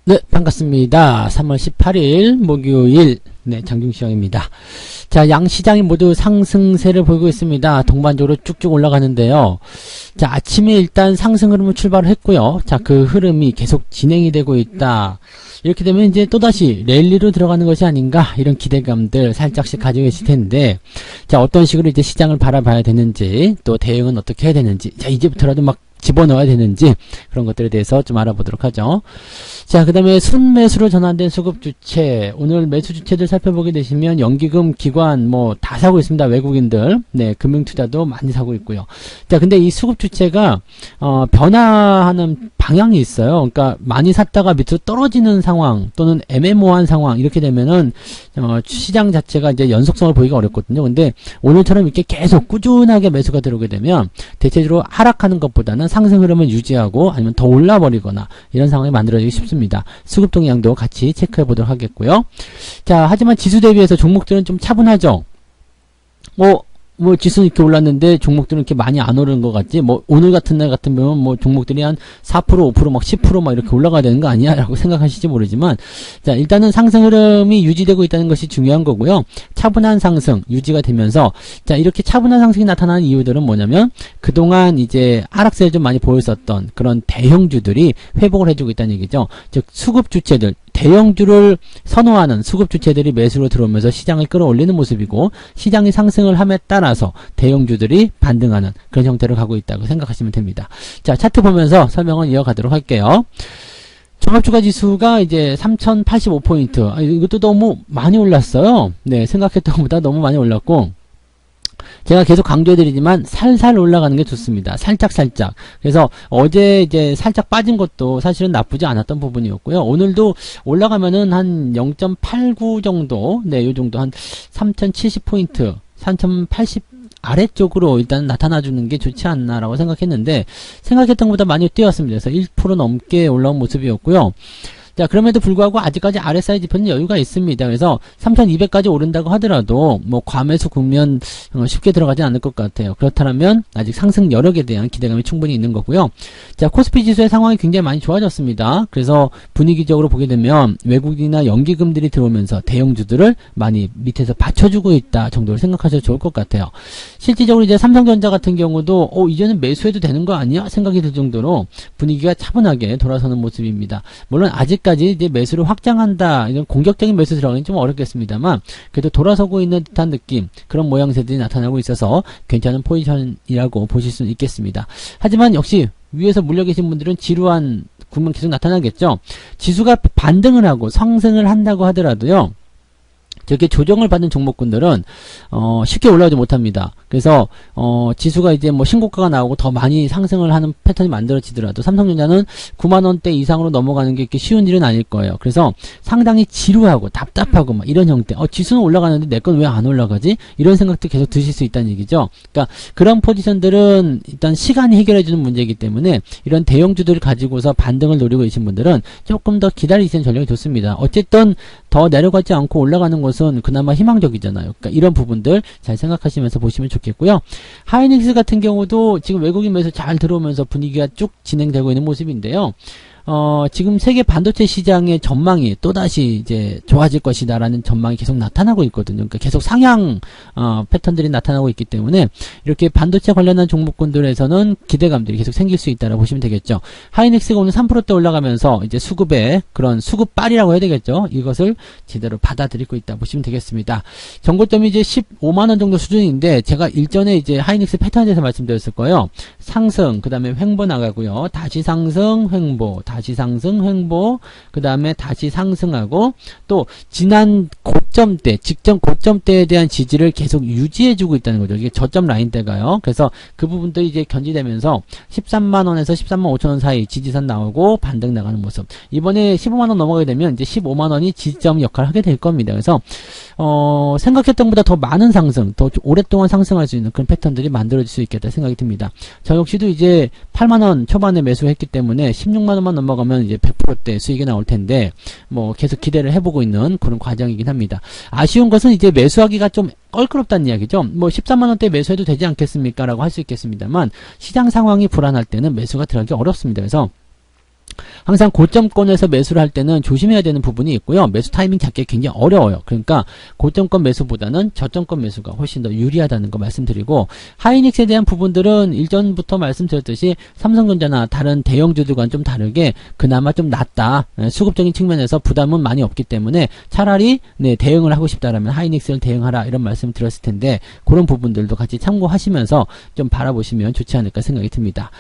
네, 반갑습니다. 3월 18일 목요일 장중시황입니다. 자, 양 시장이 모두 상승세를 보이고 있습니다. 동반적으로 쭉쭉 올라가는데요. 자, 아침에 일단 상승 흐름을 출발을 했고요. 자, 그 흐름이 계속 진행이 되고 있다. 이렇게 되면 이제 또다시 랠리로 들어가는 것이 아닌가, 이런 기대감들 살짝씩 가지고 계실 텐데, 자, 어떤 식으로 이제 시장을 바라봐야 되는지, 또 대응은 어떻게 해야 되는지, 자, 이제부터라도 막 집어넣어야 되는지, 그런 것들에 대해서 좀 알아보도록 하죠. 자, 그 다음에 순매수로 전환된 수급주체, 오늘 매수주체들 살펴보게 되시면 연기금, 기관 뭐 다 사고 있습니다. 외국인들. 네, 금융투자도 많이 사고 있고요. 자, 근데 이 수급주체가 변화하는 방향이 있어요. 그러니까 많이 샀다가 밑으로 떨어지는 상황, 또는 애매모호한 상황, 이렇게 되면은 시장 자체가 이제 연속성을 보기가 어렵거든요. 근데 오늘처럼 이렇게 계속 꾸준하게 매수가 들어오게 되면 대체적으로 하락하는 것보다는 상승 흐름을 유지하고 아니면 더 올라버리거나 이런 상황이 만들어지기 쉽습니다. 수급 동향도 같이 체크해 보도록 하겠고요. 자, 하지만 지수 대비해서 종목들은 좀 차분하죠. 뭐 지수는 이렇게 올랐는데 종목들은 이렇게 많이 안 오르는 것 같지? 뭐 오늘 같은 날 같은 경우는 뭐 종목들이 한 4%, 5%, 막 10% 막 이렇게 올라가야 되는 거 아니야? 라고 생각하실지 모르지만, 자, 일단은 상승 흐름이 유지되고 있다는 것이 중요한 거고요. 차분한 상승 유지가 되면서, 자, 이렇게 차분한 상승이 나타나는 이유들은 뭐냐면 그동안 이제 하락세를 좀 많이 보였었던 그런 대형주들이 회복을 해주고 있다는 얘기죠. 즉 수급 주체들, 대형주를 선호하는 수급 주체들이 매수로 들어오면서 시장을 끌어올리는 모습이고, 시장이 상승을 함에 따라서 대형주들이 반등하는 그런 형태로 가고 있다고 생각하시면 됩니다. 자, 차트 보면서 설명을 이어가도록 할게요. 종합주가 지수가 이제 3085포인트. 이것도 너무 많이 올랐어요. 네, 생각했던 것보다 너무 많이 올랐고, 제가 계속 강조해드리지만 살살 올라가는 게 좋습니다. 살짝. 그래서 어제 이제 살짝 빠진 것도 사실은 나쁘지 않았던 부분이었고요. 오늘도 올라가면은 한 0.89 정도, 네, 요 정도 한 3070포인트, 3080 아래쪽으로 일단 나타나주는 게 좋지 않나라고 생각했는데, 생각했던 것보다 많이 뛰었습니다. 그래서 1% 넘게 올라온 모습이었고요. 자, 그럼에도 불구하고 아직까지 RSI 지표는 여유가 있습니다. 그래서 3200까지 오른다고 하더라도 뭐 과매수 국면 쉽게 들어가지 않을 것 같아요. 그렇다면 아직 상승 여력에 대한 기대감이 충분히 있는 거고요. 자, 코스피 지수의 상황이 굉장히 많이 좋아졌습니다. 그래서 분위기적으로 보게 되면 외국인이나 연기금들이 들어오면서 대형주들을 많이 밑에서 받쳐주고 있다 정도를 생각하셔도 좋을 것 같아요. 실질적으로 이제 삼성전자 같은 경우도 이제는 매수해도 되는 거 아니야? 생각이 들 정도로 분위기가 차분하게 돌아서는 모습입니다. 물론 아직까지 이제 매수를 확장한다, 이런 공격적인 매수 들어가긴 좀 어렵겠습니다만, 그래도 돌아서고 있는 듯한 느낌, 그런 모양새들이 나타나고 있어서 괜찮은 포지션이라고 보실 수 있겠습니다. 하지만 역시 위에서 물려 계신 분들은 지루한 국면 계속 나타나겠죠. 지수가 반등을 하고 상승을 한다고 하더라도요, 저렇게 조정을 받는 종목군들은 쉽게 올라오지 못합니다. 그래서 지수가 이제 뭐 신고가가 나오고 더 많이 상승을 하는 패턴이 만들어지더라도 삼성전자는 9만원대 이상으로 넘어가는 게 이렇게 쉬운 일은 아닐 거예요. 그래서 상당히 지루하고 답답하고 막 이런 형태, 지수는 올라가는데 내 건 왜 안 올라가지? 이런 생각도 계속 드실 수 있다는 얘기죠. 그러니까 그런 포지션들은 일단 시간이 해결해주는 문제이기 때문에, 이런 대형주들을 가지고서 반등을 노리고 계신 분들은 조금 더 기다리시는 전략이 좋습니다. 어쨌든 더 내려가지 않고 올라가는 것은 그나마 희망적이잖아요. 그러니까 이런 부분들 잘 생각하시면서 보시면 좋겠고요. 하이닉스 같은 경우도 지금 외국인 매수 잘 들어오면서 분위기가 쭉 진행되고 있는 모습인데요. 지금 세계 반도체 시장의 전망이 또다시 이제 좋아질 것이다라는 전망이 계속 나타나고 있거든요. 그러니까 계속 상향 패턴들이 나타나고 있기 때문에 이렇게 반도체 관련한 종목군들에서는 기대감들이 계속 생길 수 있다라고 보시면 되겠죠. 하이닉스가 오늘 3%대 올라가면서 이제 수급의 그런 수급빨이라고 해야 되겠죠. 이것을 제대로 받아들이고 있다 보시면 되겠습니다. 정고점이 이제 15만원 정도 수준인데, 제가 일전에 이제 하이닉스 패턴에 대해서 말씀드렸을 거예요. 상승, 그 다음에 횡보 나가고요. 다시 상승, 횡보, 다시 상승, 횡보, 그 다음에 다시 상승하고, 또 지난 고점대, 직전 고점대에 대한 지지를 계속 유지해주고 있다는 거죠. 이게 저점 라인대가요. 그래서 그 부분도 이제 견지되면서 13만원에서 13만 5천원 사이 지지선 나오고 반등 나가는 모습. 이번에 15만원 넘어가게 되면 이제 15만원이 지지점 역할을 하게 될 겁니다. 그래서 생각했던 것보다 더 많은 상승, 더 오랫동안 상승할 수 있는 그런 패턴들이 만들어질 수 있겠다 생각이 듭니다. 저 역시도 이제 8만원 초반에 매수했기 때문에 16만원만 넘어가면 이제 100%대 수익이 나올 텐데, 뭐 계속 기대를 해보고 있는 그런 과정이긴 합니다. 아쉬운 것은 이제 매수하기가 좀 껄끄럽다는 이야기죠. 뭐 13만원대 매수해도 되지 않겠습니까? 라고 할 수 있겠습니다만, 시장 상황이 불안할 때는 매수가 들어가기 어렵습니다. 그래서 항상 고점권에서 매수를 할 때는 조심해야 되는 부분이 있고요. 매수 타이밍 잡기 굉장히 어려워요. 그러니까 고점권 매수보다는 저점권 매수가 훨씬 더 유리하다는 거 말씀드리고, 하이닉스에 대한 부분들은 일전부터 말씀드렸듯이 삼성전자나 다른 대형주들과는 좀 다르게 그나마 좀 낫다. 수급적인 측면에서 부담은 많이 없기 때문에 차라리 대응을 하고 싶다라면 하이닉스를 대응하라, 이런 말씀 드렸을 텐데, 그런 부분들도 같이 참고하시면서 좀 바라보시면 좋지 않을까 생각이 듭니다.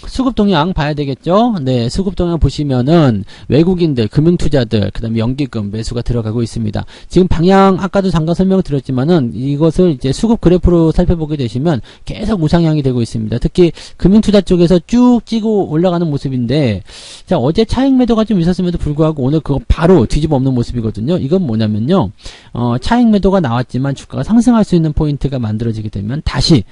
수급 동향 봐야 되겠죠? 네, 수급 동향 보시면은 외국인들, 금융투자들, 그 다음에 연기금 매수가 들어가고 있습니다. 지금 방향 아까도 잠깐 설명을 드렸지만은 이것을 이제 수급 그래프로 살펴보게 되시면 계속 우상향이 되고 있습니다. 특히 금융투자 쪽에서 쭉 찌고 올라가는 모습인데, 자, 어제 차익 매도가 좀 있었음에도 불구하고 오늘 그거 바로 뒤집어 엎는 모습이거든요. 이건 뭐냐면요, 차익 매도가 나왔지만 주가가 상승할 수 있는 포인트가 만들어지게 되면 다시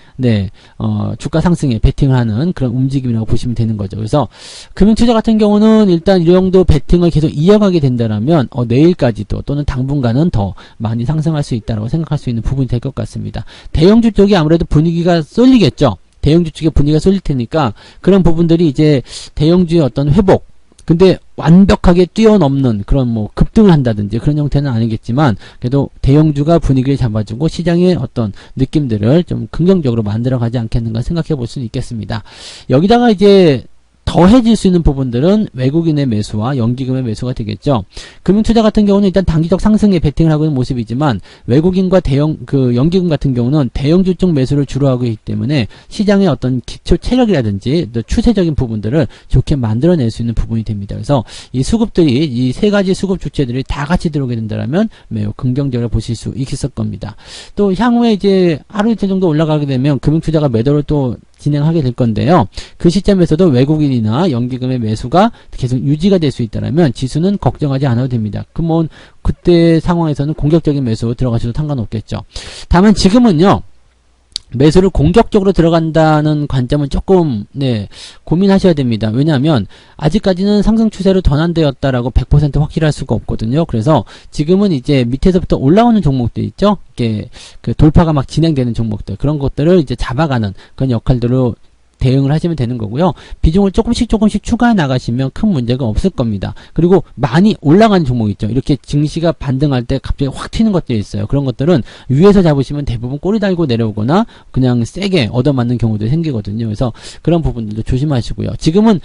주가 상승에 베팅을 하는 그런 움직임이라고 보시면 되는 거죠. 그래서 금융투자 같은 경우는 일단 이 정도 베팅을 계속 이어가게 된다면 내일까지도 또는 당분간은 더 많이 상승할 수 있다고 생각할 수 있는 부분이 될 것 같습니다. 대형주 쪽이 아무래도 분위기가 쏠리겠죠. 대형주 쪽에 분위기가 쏠릴 테니까 그런 부분들이 이제 대형주의 어떤 회복, 근데 완벽하게 뛰어넘는 그런 뭐 급등을 한다든지 그런 형태는 아니겠지만, 그래도 대형주가 분위기를 잡아주고 시장의 어떤 느낌들을 좀 긍정적으로 만들어가지 않겠는가 생각해 볼 수는 있겠습니다. 여기다가 이제 더해질 수 있는 부분들은 외국인의 매수와 연기금의 매수가 되겠죠. 금융투자 같은 경우는 일단 단기적 상승에 베팅을 하고 있는 모습이지만, 외국인과 연기금 같은 경우는 대형주 쪽 매수를 주로 하고 있기 때문에 시장의 어떤 기초 체력이라든지 또 추세적인 부분들을 좋게 만들어낼 수 있는 부분이 됩니다. 그래서 이 수급들이, 이 세 가지 수급 주체들이 다 같이 들어오게 된다면 매우 긍정적으로 보실 수 있을 겁니다. 또 향후에 이제 하루 이틀 정도 올라가게 되면 금융투자가 매도를 또 진행하게 될 건데요. 그 시점에서도 외국인이나 연기금의 매수가 계속 유지가 될 수 있다면 지수는 걱정하지 않아도 됩니다. 그러면 그때 상황에서는 공격적인 매수 들어가셔도 상관없겠죠. 다만 지금은요, 매수를 공격적으로 들어간다는 관점은 조금 고민하셔야 됩니다. 왜냐하면 아직까지는 상승 추세로 전환되었다라고 100% 확실할 수가 없거든요. 그래서 지금은 이제 밑에서부터 올라오는 종목들 있죠. 이렇게 그 돌파가 막 진행되는 종목들, 그런 것들을 이제 잡아가는 그런 역할들로 대응을 하시면 되는 거고요. 비중을 조금씩 추가해 나가시면 큰 문제가 없을 겁니다. 그리고 많이 올라가는 종목 있죠. 이렇게 증시가 반등할 때 갑자기 확 튀는 것들이 있어요. 그런 것들은 위에서 잡으시면 대부분 꼬리 달고 내려오거나 그냥 세게 얻어맞는 경우도 생기거든요. 그래서 그런 부분들도 조심하시고요. 지금은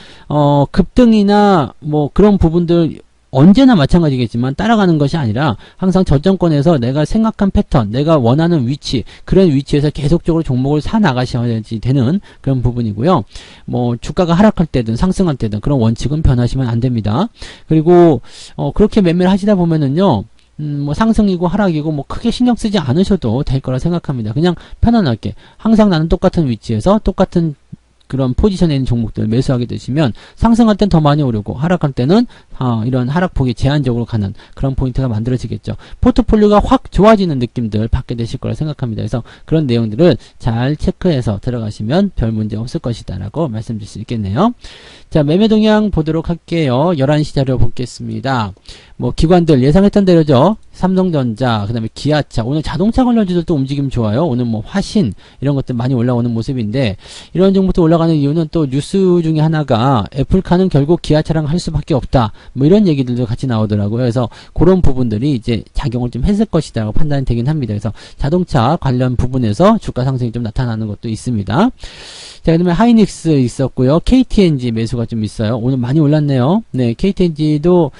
급등이나 뭐 그런 부분들 언제나 마찬가지겠지만 따라가는 것이 아니라 항상 저점권에서 내가 생각한 패턴, 내가 원하는 위치, 그런 위치에서 계속적으로 종목을 사 나가셔야지 되는 그런 부분이고요. 뭐 주가가 하락할 때든 상승할 때든 그런 원칙은 변하시면 안 됩니다. 그리고 그렇게 매매를 하시다 보면은요, 뭐 상승이고 하락이고 뭐 크게 신경 쓰지 않으셔도 될 거라 생각합니다. 그냥 편안하게 항상 나는 똑같은 위치에서 똑같은 그런 포지션에 있는 종목들 매수하게 되시면 상승할 땐 더 많이 오르고 하락할 때는 이런 하락폭이 제한적으로 가는 그런 포인트가 만들어지겠죠. 포트폴리오가 확 좋아지는 느낌들 받게 되실 거라 생각합니다. 그래서 그런 내용들을 잘 체크해서 들어가시면 별 문제 없을 것이다 라고 말씀드릴 수 있겠네요. 자, 매매 동향 보도록 할게요. 11시 자료 보겠습니다. 뭐 기관들 예상했던 대로죠. 삼성전자, 그 다음에 기아차, 오늘 자동차 관련주들도 움직임 좋아요. 오늘 뭐 화신 이런 것들 많이 올라오는 모습인데, 이런 종목도 올라가는 이유는 또 뉴스 중에 하나가 애플카는 결국 기아차랑 할 수밖에 없다, 뭐 이런 얘기들도 같이 나오더라고요. 그래서 그런 부분들이 이제 작용을 좀 했을 것이다 라고 판단이 되긴 합니다. 그래서 자동차 관련 부분에서 주가 상승이 좀 나타나는 것도 있습니다. 자, 그 다음에 하이닉스 있었고요. KTNG 매수가 좀 있어요. 오늘 많이 올랐네요. 네, KTNG도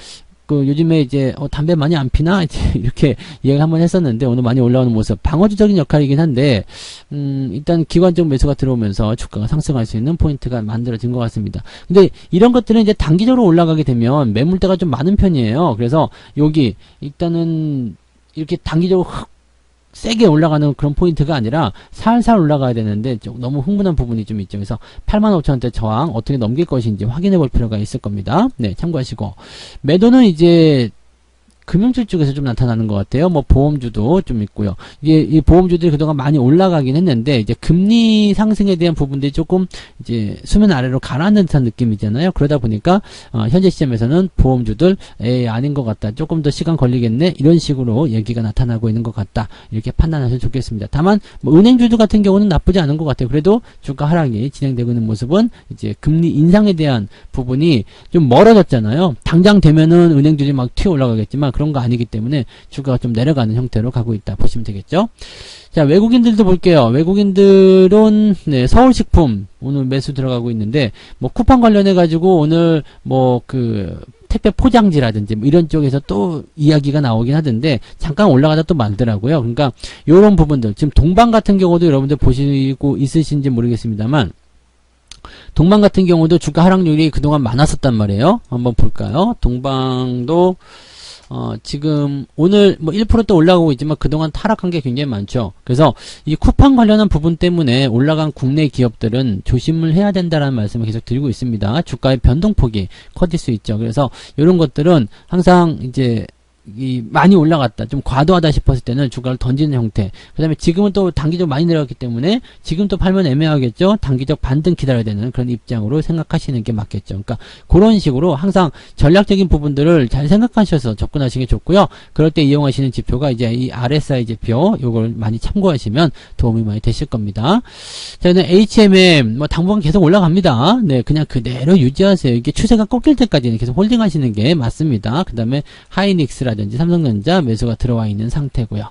요즘에 이제 담배 많이 안 피나 이제 이렇게 이야기 한번 했었는데, 오늘 많이 올라오는 모습, 방어주적인 역할이긴 한데 일단 기관적 매수가 들어오면서 주가가 상승할 수 있는 포인트가 만들어진 것 같습니다. 근데 이런 것들은 이제 단기적으로 올라가게 되면 매물대가 좀 많은 편이에요. 그래서 여기 일단은 이렇게 단기적으로 세게 올라가는 그런 포인트가 아니라 살살 올라가야 되는데 좀 너무 흥분한 부분이 좀 있죠. 그래서 85,000원대 저항 어떻게 넘길 것인지 확인해 볼 필요가 있을 겁니다. 네, 참고하시고, 매도는 이제 금융주 쪽에서 좀 나타나는 것 같아요. 뭐 보험주도 좀 있고요. 이게 이 보험주들이 그동안 많이 올라가긴 했는데 이제 금리 상승에 대한 부분들이 조금 이제 수면 아래로 가라앉는 듯한 느낌이잖아요. 그러다 보니까 현재 시점에서는 보험주들 아닌 것 같다. 조금 더 시간 걸리겠네. 이런 식으로 얘기가 나타나고 있는 것 같다. 이렇게 판단하셔도 좋겠습니다. 다만 뭐 은행주들 같은 경우는 나쁘지 않은 것 같아요. 그래도 주가 하락이 진행되고 있는 모습은 이제 금리 인상에 대한 부분이 좀 멀어졌잖아요. 당장 되면은 은행주들이 막 튀어 올라가겠지만 그런 거 아니기 때문에 주가가 좀 내려가는 형태로 가고 있다 보시면 되겠죠. 자, 외국인들도 볼게요. 외국인들은 네, 서울식품 오늘 매수 들어가고 있는데 뭐 쿠팡 관련해 가지고 오늘 뭐 그 택배 포장지라든지 뭐 이런 쪽에서 또 이야기가 나오긴 하던데 잠깐 올라가다 또 말더라고요. 그러니까 요런 부분들 지금 동방 같은 경우도 여러분들 보시고 있으신지 모르겠습니다만 동방 같은 경우도 주가 하락률이 그동안 많았었단 말이에요. 한번 볼까요? 동방도 지금 오늘 뭐 1%또 올라가고 있지만 그동안 타락한 게 굉장히 많죠. 그래서 이 쿠팡 관련한 부분 때문에 올라간 국내 기업들은 조심을 해야 된다라는 말씀을 계속 드리고 있습니다. 주가의 변동폭이 커질 수 있죠. 그래서 이런 것들은 항상 이제 많이 올라갔다, 좀 과도하다 싶었을 때는 주가를 던지는 형태. 그 다음에 지금은 또 단기적 많이 내려갔기 때문에 지금 또 팔면 애매하겠죠. 단기적 반등 기다려야 되는 그런 입장으로 생각하시는 게 맞겠죠. 그러니까 그런 식으로 항상 전략적인 부분들을 잘 생각하셔서 접근하시는 게 좋고요. 그럴 때 이용하시는 지표가 이제 이 RSI 지표, 요걸 많이 참고하시면 도움이 많이 되실 겁니다. 자, 저는 HMM, 뭐 당분간 계속 올라갑니다. 네, 그냥 그대로 유지하세요. 이게 추세가 꺾일 때까지는 계속 홀딩 하시는 게 맞습니다. 그 다음에 하이닉스라든지 삼성전자 매수가 들어와 있는 상태고요.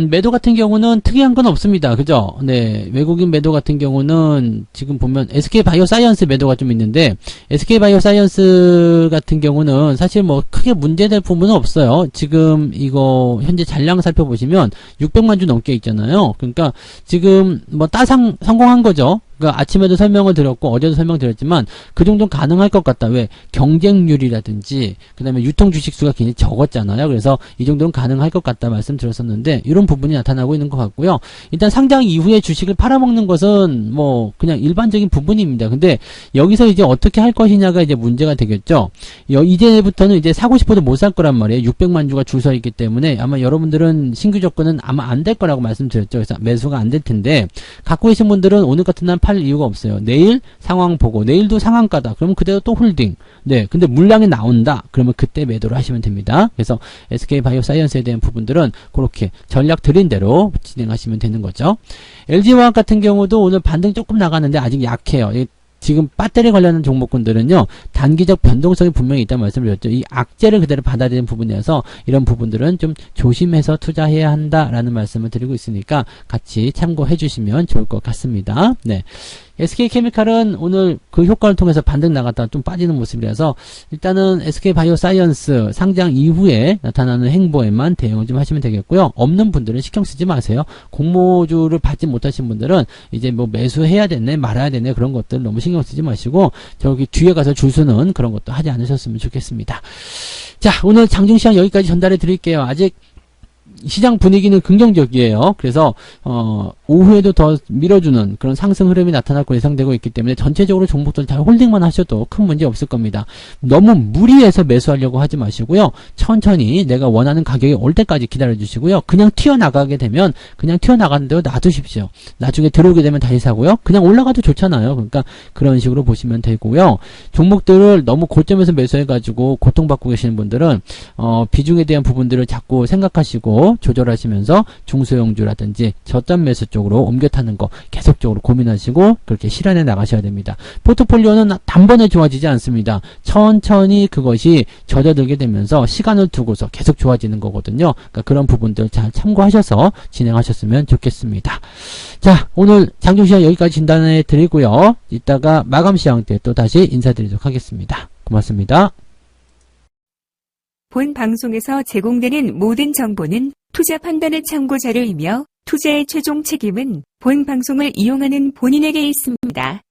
매도 같은 경우는 특이한 건 없습니다. 그죠? 네, 외국인 매도 같은 경우는 지금 보면 SK바이오사이언스 매도가 좀 있는데 SK바이오사이언스 같은 경우는 사실 뭐 크게 문제될 부분은 없어요. 지금 이거 현재 잔량 살펴보시면 600만 주 넘게 있잖아요. 그러니까 지금 뭐 따상 성공한 거죠. 그러니까 아침에도 설명을 드렸고 어제도 설명드렸지만 그 정도는 가능할 것 같다. 왜? 경쟁률이라든지 그 다음에 유통 주식수가 굉장히 적었잖아요. 그래서 이 정도는 가능할 것 같다 말씀드렸었는데 이런 부분이 나타나고 있는 것 같고요. 일단 상장 이후에 주식을 팔아먹는 것은 뭐 그냥 일반적인 부분입니다. 근데 여기서 이제 어떻게 할 것이냐가 이제 문제가 되겠죠. 이제부터는 이제 사고 싶어도 못 살 거란 말이에요. 600만 주가 줄 서 있기 때문에 아마 여러분들은 신규 접근은 아마 안 될 거라고 말씀드렸죠. 그래서 매수가 안 될 텐데 갖고 계신 분들은 오늘 같은 날 팔 이유가 없어요. 내일 상황 보고 내일도 상한가다. 그러면 그대로 또 홀딩. 네, 근데 물량이 나온다. 그러면 그때 매도를 하시면 됩니다. 그래서 SK바이오사이언스에 대한 부분들은 그렇게 전략 드린 대로 진행하시면 되는 거죠. LG화학 같은 경우도 오늘 반등 조금 나가는데 아직 약해요. 지금 배터리 관련한 종목군들은요, 단기적 변동성이 분명히 있다는 말씀을 드렸죠. 이 악재를 그대로 받아야 되는 부분이어서 이런 부분들은 좀 조심해서 투자해야 한다라는 말씀을 드리고 있으니까 같이 참고해 주시면 좋을 것 같습니다. 네. SK케미칼은 오늘 그 효과를 통해서 반등 나갔다가 좀 빠지는 모습이라서 일단은 SK바이오사이언스 상장 이후에 나타나는 행보에만 대응을 좀 하시면 되겠고요. 없는 분들은 신경 쓰지 마세요. 공모주를 받지 못하신 분들은 이제 뭐 매수해야 되네 말아야 되네 그런 것들 너무 신경 쓰지 마시고 저기 뒤에 가서 줄 서는 그런 것도 하지 않으셨으면 좋겠습니다. 자, 오늘 장중시장 여기까지 전달해 드릴게요. 아직 시장 분위기는 긍정적이에요. 그래서 오후에도 더 밀어주는 그런 상승 흐름이 나타날 거 예상되고 있기 때문에 전체적으로 종목들 잘 홀딩만 하셔도 큰 문제 없을 겁니다. 너무 무리해서 매수하려고 하지 마시고요. 천천히 내가 원하는 가격이 올 때까지 기다려 주시고요. 그냥 튀어나가게 되면 그냥 튀어나가는 대로 놔두십시오. 나중에 들어오게 되면 다시 사고요. 그냥 올라가도 좋잖아요. 그러니까 그런 식으로 보시면 되고요. 종목들을 너무 고점에서 매수해가지고 고통받고 계시는 분들은 비중에 대한 부분들을 자꾸 생각하시고 조절하시면서 중소형주라든지 저점 매수 쪽으로 옮겨 타는 거 계속적으로 고민하시고 그렇게 실현해 나가셔야 됩니다. 포트폴리오는 단번에 좋아지지 않습니다. 천천히 그것이 젖어들게 되면서 시간을 두고서 계속 좋아지는 거거든요. 그러니까 그런 부분들 잘 참고하셔서 진행하셨으면 좋겠습니다. 자, 오늘 장중시장 여기까지 진단해 드리고요. 이따가 마감시장 때 또 다시 인사드리도록 하겠습니다. 고맙습니다. 본 방송에서 제공되는 모든 정보는 투자 판단의 참고 자료이며 투자의 최종 책임은 본 방송을 이용하는 본인에게 있습니다.